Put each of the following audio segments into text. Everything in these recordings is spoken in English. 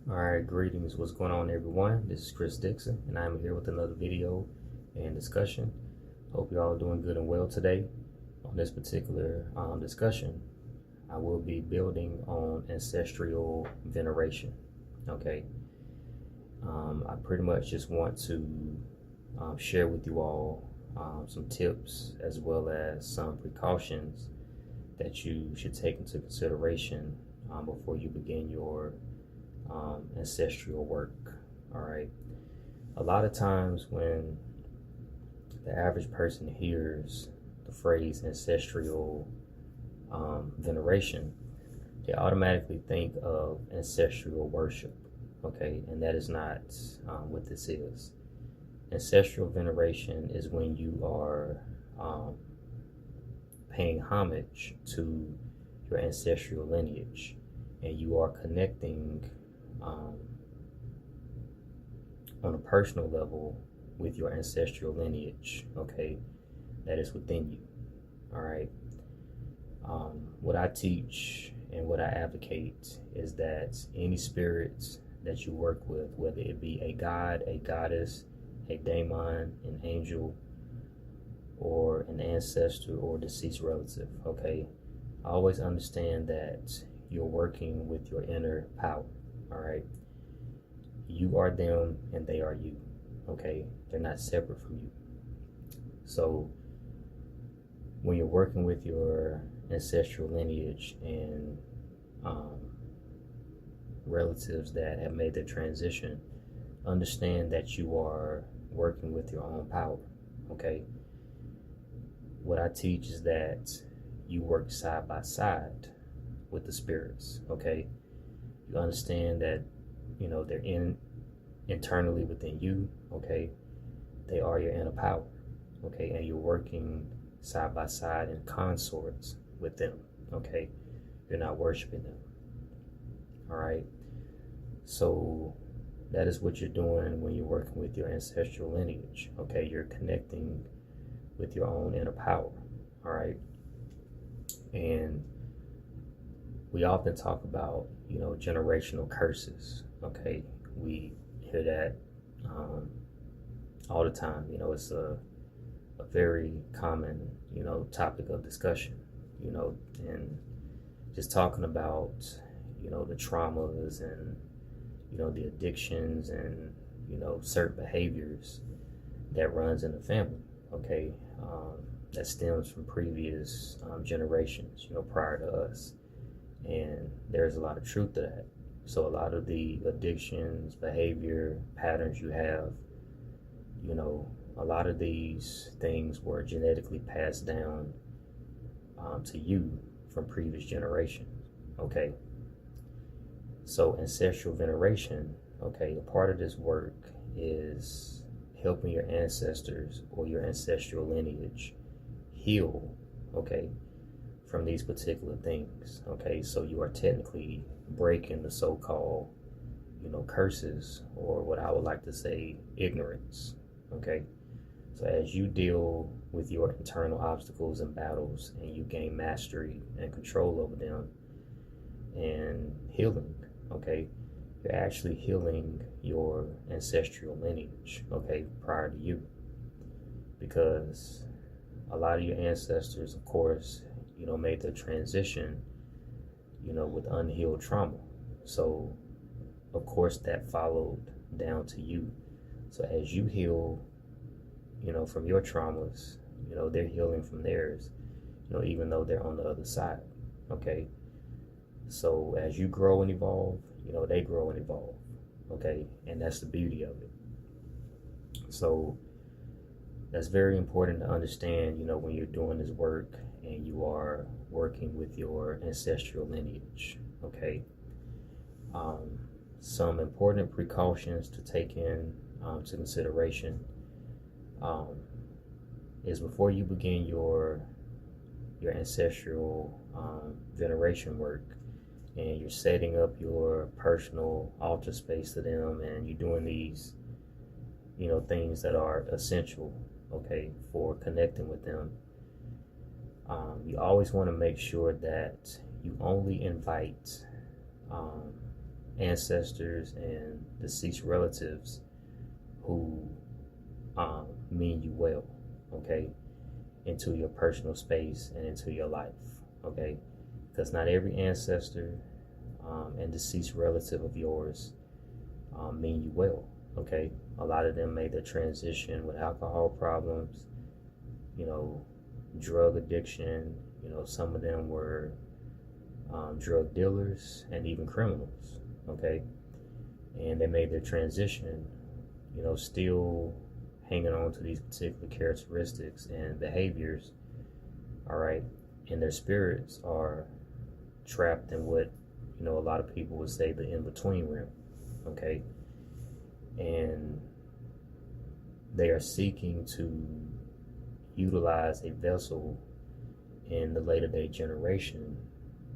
Alright, greetings. What's going on, everyone? This is Chris Dixon, and I'm here with another video and discussion. Hope you're all doing good and well today. On this particular discussion, I will be building on ancestral veneration. Okay, I pretty much just want to share with you all some tips as well as some precautions that you should take into consideration before you begin your ancestral work. All right. A lot of times when the average person hears the phrase ancestral veneration, they automatically think of ancestral worship. Okay, and that is not what this is. Ancestral veneration is when you are paying homage to your ancestral lineage, and you are connecting on a personal level with your ancestral lineage, okay, that is within you. All right. What I teach and what I advocate is that any spirits that you work with, whether it be a god, a goddess, a daemon, an angel, or an ancestor or deceased relative, okay, always understand that you're working with your inner power. All right. You are them and they are you. Okay. They're not separate from you. So when you're working with your ancestral lineage and relatives that have made the transition, understand that you are working with your own power. Okay. What I teach is that you work side by side with the spirits. Okay. You understand that, you know, they're internally within you. Okay. They are your inner power. Okay. And you're working side by side in consorts with them. Okay. You're not worshiping them. All right. So that is what you're doing when you're working with your ancestral lineage. Okay. You're connecting with your own inner power. All right. And we often talk about, you know, generational curses. Okay. We hear that all the time. You know, it's a very common, you know, topic of discussion, you know, and just talking about, you know, the traumas and, you know, the addictions and, you know, certain behaviors that runs in the family. Okay. That stems from previous generations, you know, prior to us. And there's a lot of truth to that. So a lot of the addictions, behavior patterns you have, you know, a lot of these things were genetically passed down to you from previous generations. Okay. So ancestral veneration, okay, a part of this work is helping your ancestors or your ancestral lineage heal, okay, from these particular things. Okay, so you are technically breaking the so-called, you know, curses, or what I would like to say, ignorance. Okay, so as you deal with your internal obstacles and battles and you gain mastery and control over them and healing, okay, you're actually healing your ancestral lineage, okay, prior to you. Because a lot of your ancestors, of course, you know, made the transition, you know, with unhealed trauma. So, of course, that followed down to you. So as you heal, you know, from your traumas, you know, they're healing from theirs, you know, even though they're on the other side. Okay. So as you grow and evolve, you know, they grow and evolve. Okay. And that's the beauty of it. So that's very important to understand, you know, when you're doing this work and you are working with your ancestral lineage. Okay. Some important precautions to take in to consideration is before you begin your ancestral veneration work, and you're setting up your personal altar space to them, and you're doing these, you know, things that are essential, okay, for connecting with them. You always want to make sure that you only invite ancestors and deceased relatives who mean you well, okay, into your personal space and into your life, okay? Because not every ancestor and deceased relative of yours mean you well, okay? A lot of them made the transition with alcohol problems, you know, drug addiction, you know, some of them were drug dealers and even criminals, okay? And they made their transition, you know, still hanging on to these particular characteristics and behaviors, all right? And their spirits are trapped in what, you know, a lot of people would say the in-between realm, okay? And they are seeking to utilize a vessel in the later day generation,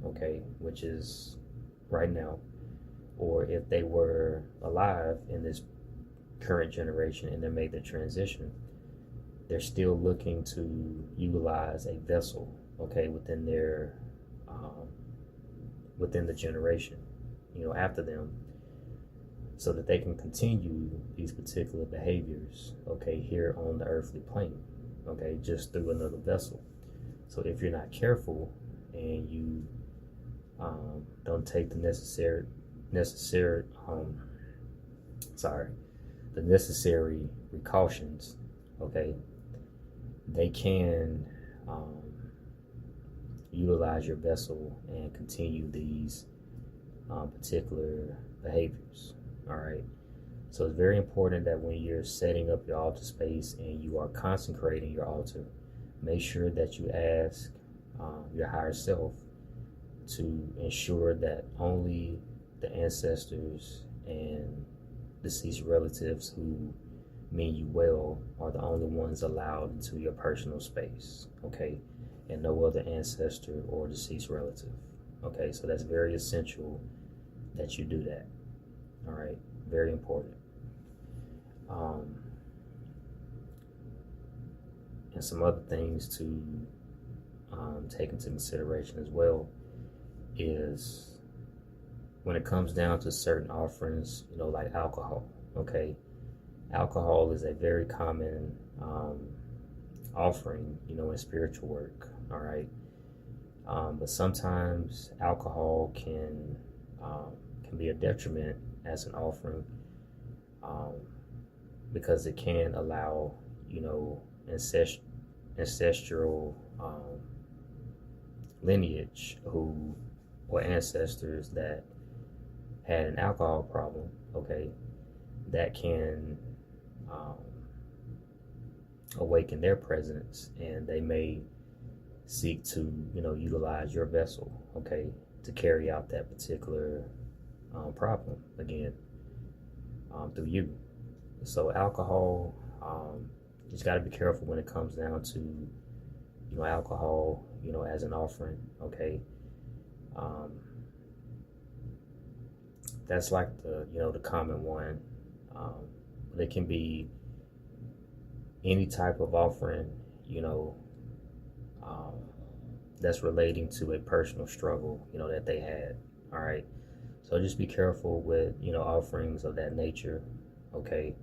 okay, which is right now, or if they were alive in this current generation and they made the transition, they're still looking to utilize a vessel, okay, within their within the generation, you know, after them, so that they can continue these particular behaviors, okay, here on the earthly plane, okay, just through another vessel. So if you're not careful and you don't take the necessary precautions, okay, they can utilize your vessel and continue these particular behaviors, all right? So it's very important that when you're setting up your altar space and you are consecrating your altar, make sure that you ask your higher self to ensure that only the ancestors and deceased relatives who mean you well are the only ones allowed into your personal space, okay? And no other ancestor or deceased relative, okay? So that's very essential that you do that, all right? Very important. And some other things to take into consideration as well is when it comes down to certain offerings, you know, like alcohol, okay? Alcohol is a very common offering, you know, in spiritual work, all right? But sometimes alcohol can be a detriment as an offering because it can allow, you know, ancestral lineage or ancestors that had an alcohol problem, okay, that can awaken their presence, and they may seek to, you know, utilize your vessel, okay, to carry out that particular problem again through you. So alcohol, you just got to be careful when it comes down to, you know, alcohol, you know, as an offering, okay. That's like the, you know, the common one. But it can be any type of offering, you know, that's relating to a personal struggle, you know, that they had, all right? So just be careful with, you know, offerings of that nature, okay?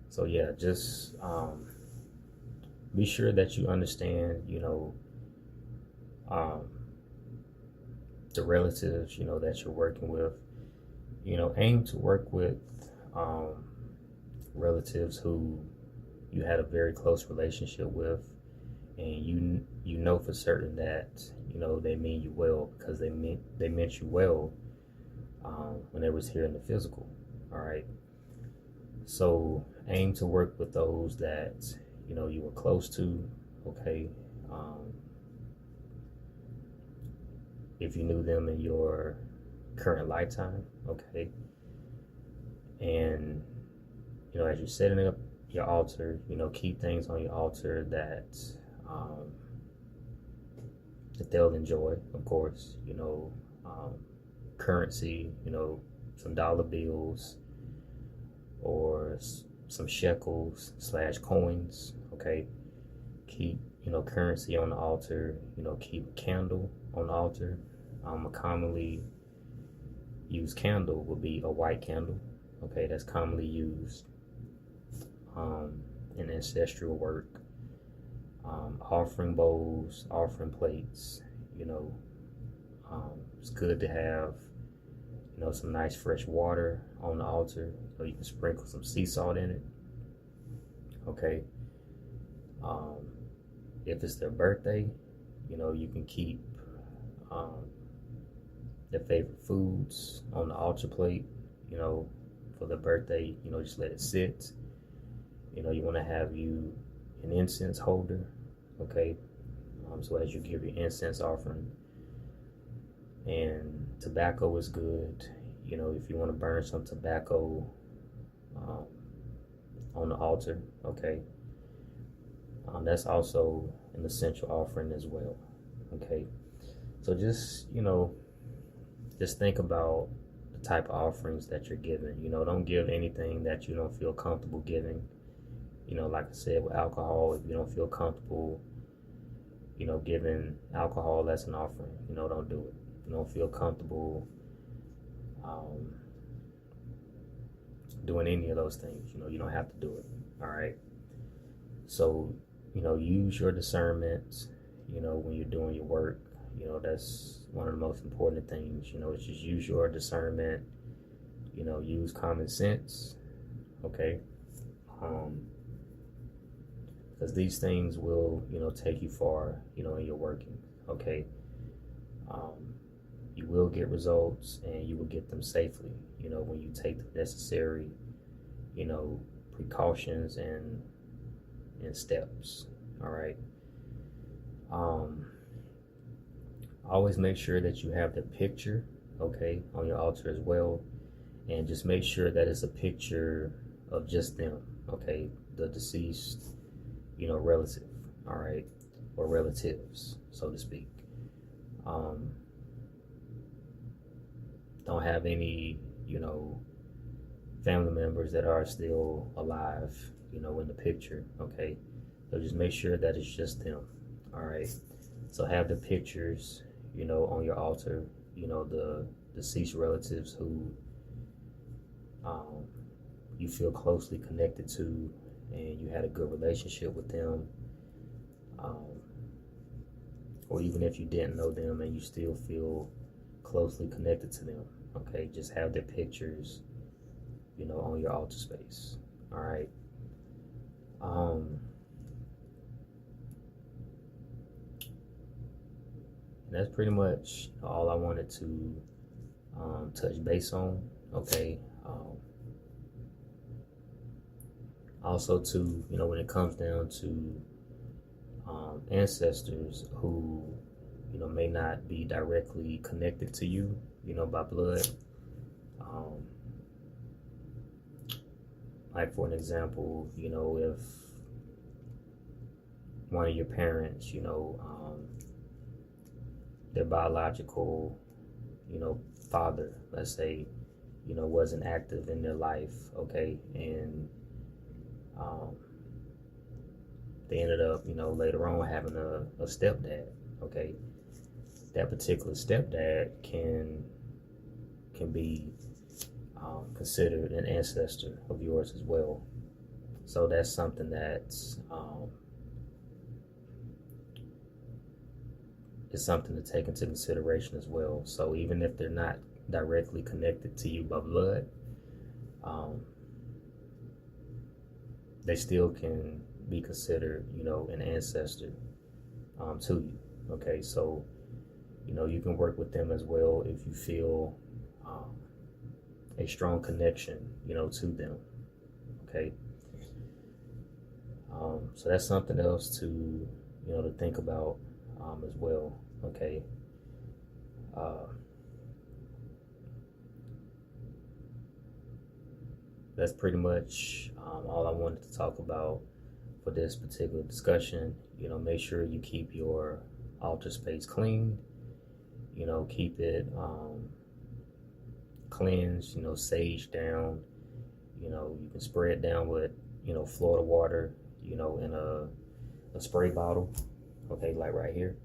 So yeah, just be sure that you understand, you know, the relatives, you know, that you're working with. You know, aim to work with relatives who you had a very close relationship with, and you know for certain that, you know, they mean you well, because they meant you well when they was here in the physical, all right? So aim to work with those that, you know, you were close to, okay? If you knew them in your current lifetime, okay? And, you know, as you're setting up your altar, you know, keep things on your altar that they'll enjoy, of course, you know, currency, you know, some dollar bills or some shekels / coins, okay? Keep, currency on the altar. Keep a candle on the altar. A commonly used candle would be a white candle. Okay, that's commonly used in ancestral work. Offering bowls, offering plates. You know, it's good to have some nice fresh water on the altar, so you can sprinkle some sea salt in it. Okay. If it's their birthday, you can keep their favorite foods on the altar plate. For the birthday, just let it sit. You want to have you an incense holder. Okay. So as you give your incense offering, and tobacco is good. If you want to burn some tobacco on the altar, okay. That's also an essential offering as well. Okay. So just think about the type of offerings that you're giving. Don't give anything that you don't feel comfortable giving. Like I said, with alcohol, if you don't feel comfortable, giving alcohol as an offering, don't do it. If you don't feel comfortable doing any of those things, you don't have to do it. All right. So, use your discernment, when you're doing your work. That's one of the most important things, is just use your discernment, use common sense. Okay. Because these things will, take you far, in your working. Okay. You will get results, and you will get them safely, when you take the necessary, precautions and steps. All right. Always make sure that you have the picture, okay, on your altar as well, and just make sure that it's a picture of just them, okay, the deceased, relative, all right, or relatives, so to speak. Don't have any, family members that are still alive, in the picture, okay? So just make sure that it's just them, all right? So have the pictures, on your altar, the deceased relatives who you feel closely connected to, and you had a good relationship with them, or even if you didn't know them and you still feel closely connected to them, okay? Just have their pictures, on your altar space, all right? That's pretty much all I wanted to touch base on. Okay. Also, too, when it comes down to ancestors who may not be directly connected to you, by blood. Like for an example, if one of your parents, their biological, father, let's say, wasn't active in their life, okay, and they ended up, later on having a stepdad, okay. That particular stepdad can be considered an ancestor of yours as well. So that's something that's is something to take into consideration as well. So even if they're not directly connected to you by blood, they still can be considered, an ancestor to you. Okay, so you can work with them as well if you feel a strong connection, to them. Okay. So that's something else to, to think about as well. Okay. That's pretty much all I wanted to talk about for this particular discussion. Make sure you keep your altar space clean. Keep it cleansed, sage down. You can spray it down with, Florida water, in a spray bottle. okay, like right here.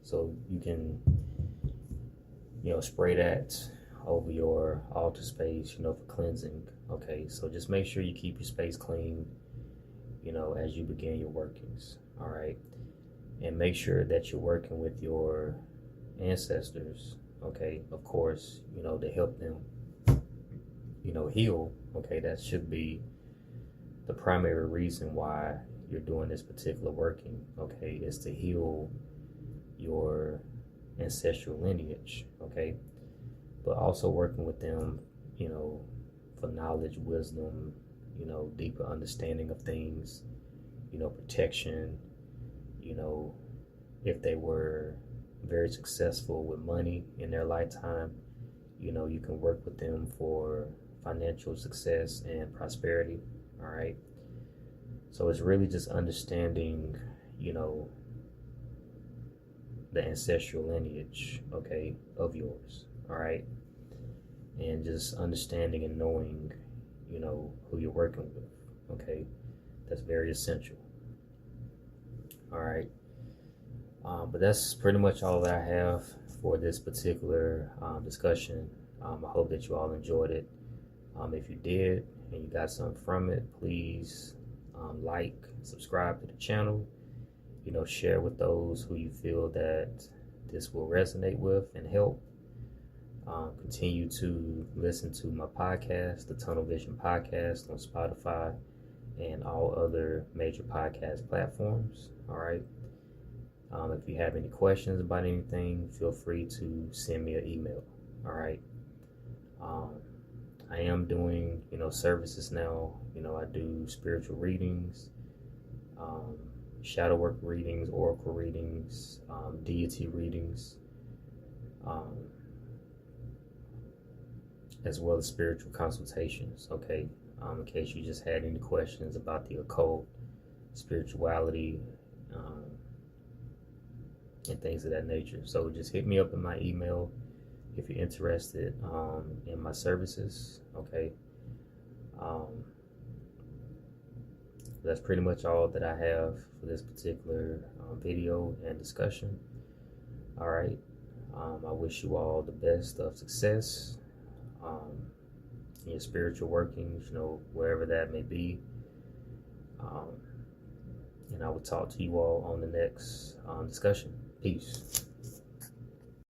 So you can, spray that over your altar space, for cleansing. Okay, so just make sure you keep your space clean, as you begin your workings. All right, and make sure that you're working with your ancestors. Okay, of course, to help them, heal. Okay, that should be the primary reason why you're doing this particular working. Okay, is to heal your ancestral lineage. Okay, but also working with them, you know, for knowledge, wisdom, deeper understanding of things, protection, you know, if they were very successful with money in their lifetime, you can work with them for financial success and prosperity. All right. So it's really just understanding, you know, the ancestral lineage, okay, of yours. All right. And just understanding and knowing, who you're working with. Okay. That's very essential. All right. But that's pretty much all that I have for this particular discussion. I hope that you all enjoyed it. If you did and you got something from it, please like, subscribe to the channel, share with those who you feel that this will resonate with and help. Continue to listen to my podcast, the Tunnel Vision Podcast, on Spotify and all other major podcast platforms. All right. If you have any questions about anything, feel free to send me an email. All right. I am doing, services now. I do spiritual readings, shadow work readings, oracle readings, deity readings, as well as spiritual consultations. Okay. In case you just had any questions about the occult, spirituality, and things of that nature. So just hit me up in my email if you're interested in my services. Okay. That's pretty much all that I have for this particular video and discussion. All right. I wish you all the best of success in your spiritual workings, wherever that may be. And I will talk to you all on the next discussion. Peace.